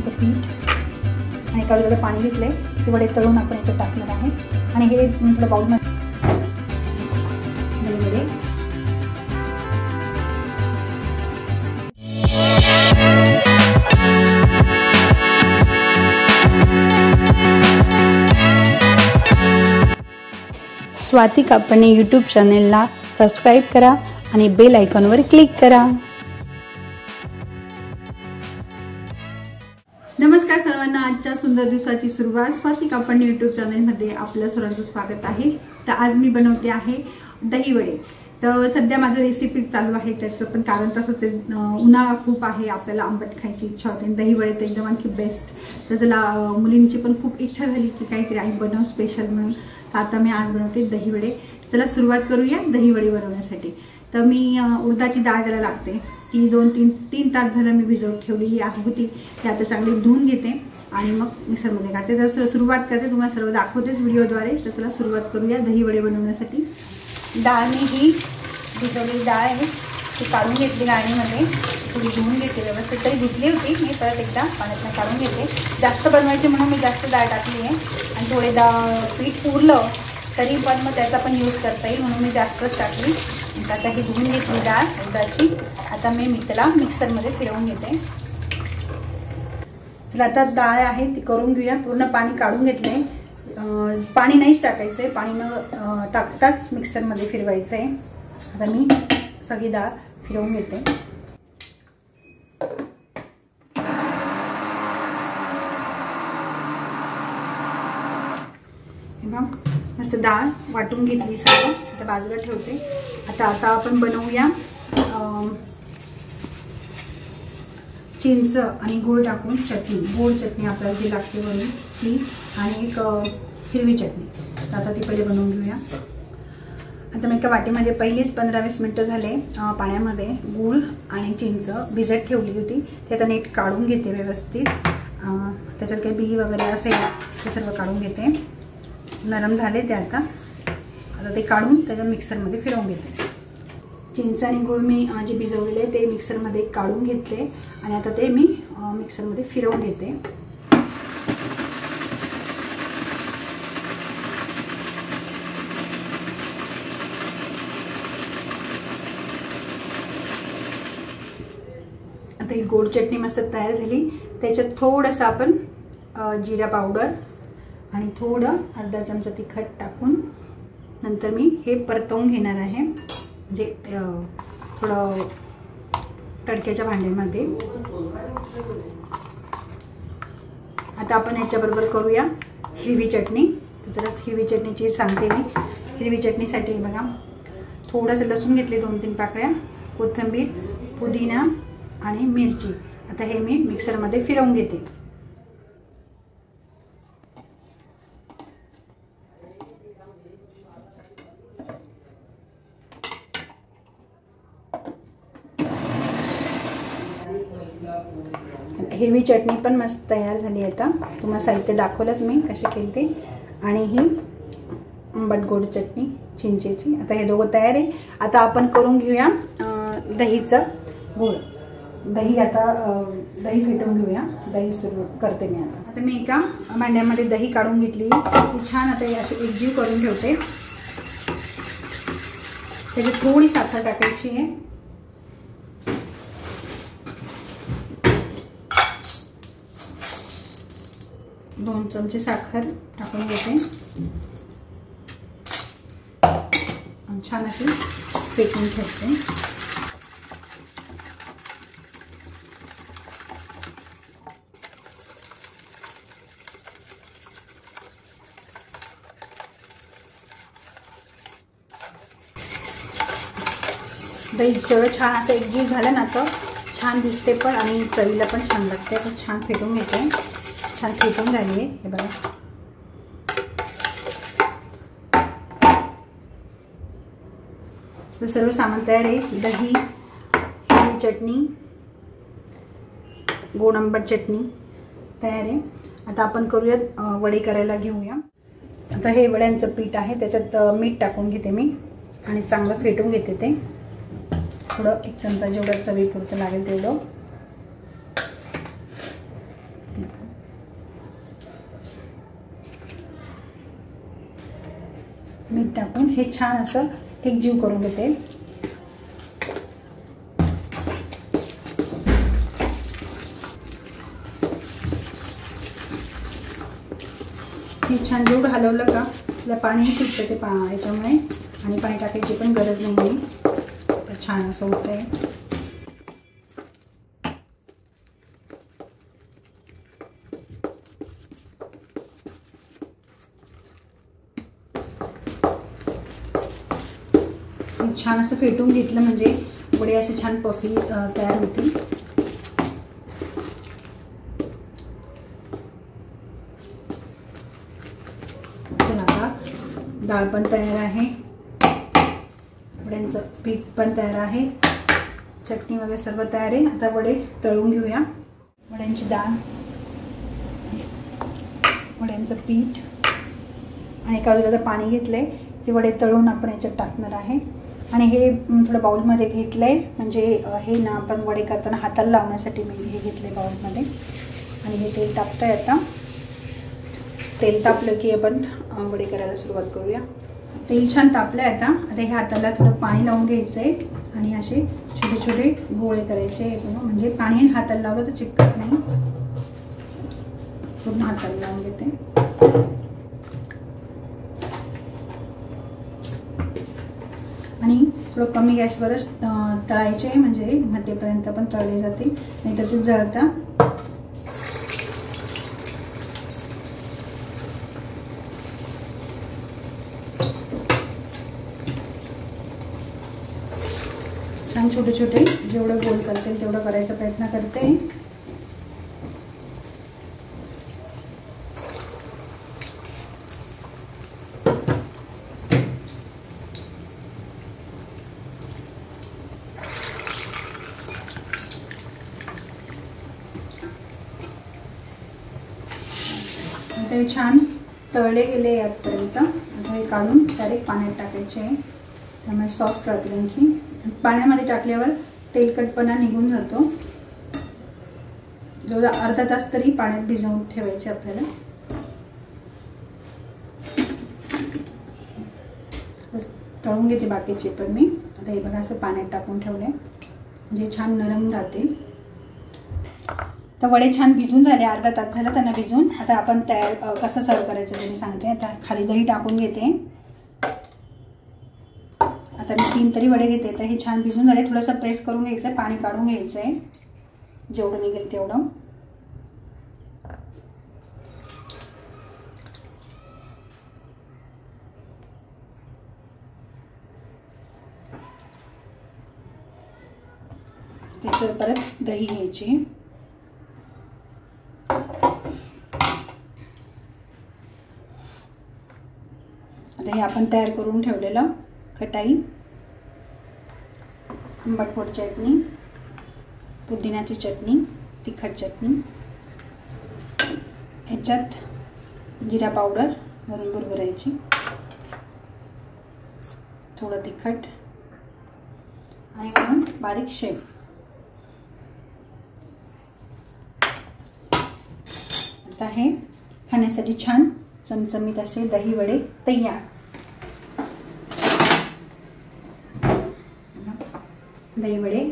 गव्हाचं पीठ आणि एका वेळेला पाणी घेतले ते वडे तळून आपण इथे टाकणार आहे आणि हे थोडं बाउलमध्ये वडे स्वाती कापणे यूट्यूब चॅनेलला सबस्क्राईब करा आणि बेल आयकॉनवर क्लिक करा। नमस्कार सर्वांना, आजच्या सुंदर दिवसाची सुरुवात स्वाती कापणे यूट्यूब चॅनेलमध्ये आपल्या सर्वांचं स्वागत आहे। तर आज मी बनवते आहे दही वडे। तर सध्या माझं रेसिपी चालू आहे, त्याचं पण कारण तसंच उन्हाळा खूप आहे, आपल्याला आंबट खायची इच्छा होते। दही वडे तर एकदम आणखी बेस्ट। तर जला मुलींची पण खूप इच्छा झाली की काहीतरी आई बनव स्पेशल म्हणून, तर आता मी आज बनवते दही वडे। चला सुरुवात करूया दही वडे बनवण्यासाठी। तर मी उडदाची डाळ त्याला लागते, ती 2-3 तास झालं मी भिजवत ठेवली होती। ती आता चांगली धुवून घेते आणि मग मिक्सरमध्ये काढते। तर सुरुवात करते, तुम्हाला सर्व दाखवतेच व्हिडिओद्वारे। तर चला सुरुवात करूया दही वडे बनवण्यासाठी। डाळ मी ही भिजवलेली डाळ आहे ती काढून घेतली गाळणीमध्ये, थोडी धुवून घेतली व्यवस्थित। तरी धुतली होती मी, परत एकदा पाण्यातून काढून घेते। जास्त बनवायची म्हणून मी जास्त डाळ टाकली आहे आणि थोडे पीठ उरलं तरी पण मग त्याचा पण यूज करता येईल म्हणून मी जास्तच टाकली। आता ही धुवून घेतली डाळ उडदाची, आता मी त्याला मिक्सरमध्ये फिरवून घेते। तर आता डाळ आहे ती करून घेऊया। पूर्ण पाणी काढून घेतले, पाणी नाहीच टाकायचं आहे, पाणी न टाकताच मिक्सरमध्ये फिरवायचं आहे। आता मी सगळी डाळ फिरवून घेते। मस्त डाळ वाटून घेतली सगळं, आता बाजूला ठेवते। आता आपण बनवूया चिंच आणि गूळ टाकून चटणी, गोड चटणी आपल्याला जी लागते बनवून ती, आणि एक हिरवी चटणी। तर आता ती पहिले बनवून घेऊया। आता मी एका वाटीमध्ये पहिलीच 15-20 मिनटं झाले पाण्यामध्ये गूळ आणि चिंच भिजत ठेवली होती, ते आता नीट काढून घेते व्यवस्थित। त्याच्यात काही बी वगैरे असेल ते सर्व काढून घेते। नरम झाले ते आता ते काढून त्याच्या मिक्सरमध्ये फिरवून घेते। चिंच आणि गूळ मी जे भिजवलेले ते मिक्सरमध्ये काढून घेतले आणि आता ते मी मिक्सरमध्ये फिरवून घेते। आता ही गोड चटणी मस्त तयार झाली। त्याच्यात थोडंसं आपण जिरा पावडर आणि थोडं अर्धा चमचा तिखट टाकून नंतर मी हे परतवून घेणार आहे, म्हणजे थोडं तडक्याच्या भांड्यामध्ये। आता आपण याच्याबरोबर करूया हिरवी चटणी। तर जरा हिरवी चटणीची सांगते मी। हिरवी चटणीसाठी बघा थोडंसं लसूण घेतले, 2-3 पाकळ्या, कोथिंबीर, पुदिना आणि मिरची। आता हे मी मिक्सरमध्ये फिरवून घेते। हिरवी चटणी पण मस्त तयार झाली। आता तुम्हाला साहित्य दाखवलंच मी कशी केली ते, आणि ही आंबट गोड चटणी चिंचेची। आता हे दोघं तयार आहे। आता आपण करून घेऊया दहीचं गूळ। दही आता दही फेटून घेऊया। दही सुरू करते मी आता मी एका भांड्यामध्ये दही काढून घेतली, ती छान आता अशी एकजीव करून ठेवते। त्याची थोडी साखर टाकायची आहे, 2 चमचे साखर टाकून घेते आणि छान अशी फेटून ठेवते। दही जेवढं छान असं एकजीव झालं ना तर छान दिसते पण, आणि चवीला पण छान लागते। तर छान फेटून घेते, छान फेटून झाली आहे हे बघा। तर सर्व सामान तयार आहे। दही, हिरवी चटणी, गोड आंबट चटणी तयार आहे। आता आपण करूयात वडे करायला घेऊया। आता हे वड्यांचं पीठ आहे, त्याच्यात मीठ टाकून घेते मी आणि चांगलं फेटून घेते ते। थोडं 1 चमचा जेवढं चवीपुरतं लागेल तेवढं। मीठ टाकून हे छान असं एकजीव करून घेते। हे छान जेवढं हलवलं का त्याला पाणी सुटतं ते याच्यामुळे, आणि पाणी टाकायची पण गरज नाही आहे। तर छान असं होतं आहे। छान असं फेटून घेतलं म्हणजे वडे असे छान पफी तयार होतील। चला आता डाळ पण तयार आहे, वड्यांचं पीठ पण तयार आहे, चटणी वगैरे सर्व तयार आहे। आता वडे तळून घेऊया। वड्यांची डाळ, वड्यांचं पीठ आणि एका बाजूला पाणी घेतलंय, ते वडे तळून आपण याच्यात टाकणार आहे। आणि हे थोडं बाउलमध्ये घेतलं आहे, म्हणजे हे ना आपण वडे करताना हाताला लावण्यासाठी मी हे घेतलं आहे बाउलमध्ये। आणि हे तेल तापतं आहे। आता तेल तापलं की आपण वडे करायला सुरुवात करूया। तेल छान तापलं आहे। आता हे हाताला थोडं पाणी लावून घ्यायचं आहे आणि असे छोटे छोटे गोळे करायचे बघा, म्हणजे पाणी हाताला लावलं तर चिपकत नाही। पूर्ण हाताला लावून घेते। आणि थोडं कमी गॅसवरच तळायचे, म्हणजे मध्यपर्यंत पण तळले जातील, नाहीतर ते जळतात। छान छोटे छोटे जेवढं गोल करतील तेवढं करायचा प्रयत्न करते। ते छान तळले गेले आजपर्यंत। आता हे काढून डायरेक्ट पाण्यात टाकायचे आहे, त्यामुळे सॉफ्ट राहतील। आणखी पाण्यामध्ये टाकल्यावर तेलकटपणा निघून जातो। जवळ अर्धा तास तरी पाण्यात भिजवून ठेवायचे आपल्याला। बस तळून घेते बाकीचे पण मी। आता हे बघा असं पाण्यात टाकून ठेवले, म्हणजे छान नरम राहतील। तर वडे छान भिजून झाले, अर्धा तास झाला त्यांना भिजून। आता आपण तयार कसं सर्व करायचं ते मी सांगते। आता खाली दही टाकून घेते। आता मी 3 तरी वडे घेते। तर हे छान भिजून झाले, थोडंसं प्रेस करून घ्यायचं, पाणी काढून घ्यायचं आहे, जेवढं निघेल तेवढं। त्याच्यावर परत दही घ्यायची। आता हे आपण तयार करून ठेवलेलं खटाई, आंबट गोड चटणी, पुदिन्याची चटणी, तिखट चटणी, ह्याच्यात जिरा पावडर वरून भुरभुरायची, थोडं तिखट आणि वरून बारीक शेव। आता हे खाण्यासाठी छान चमचमीत असे दही वडे तयार। दही वडे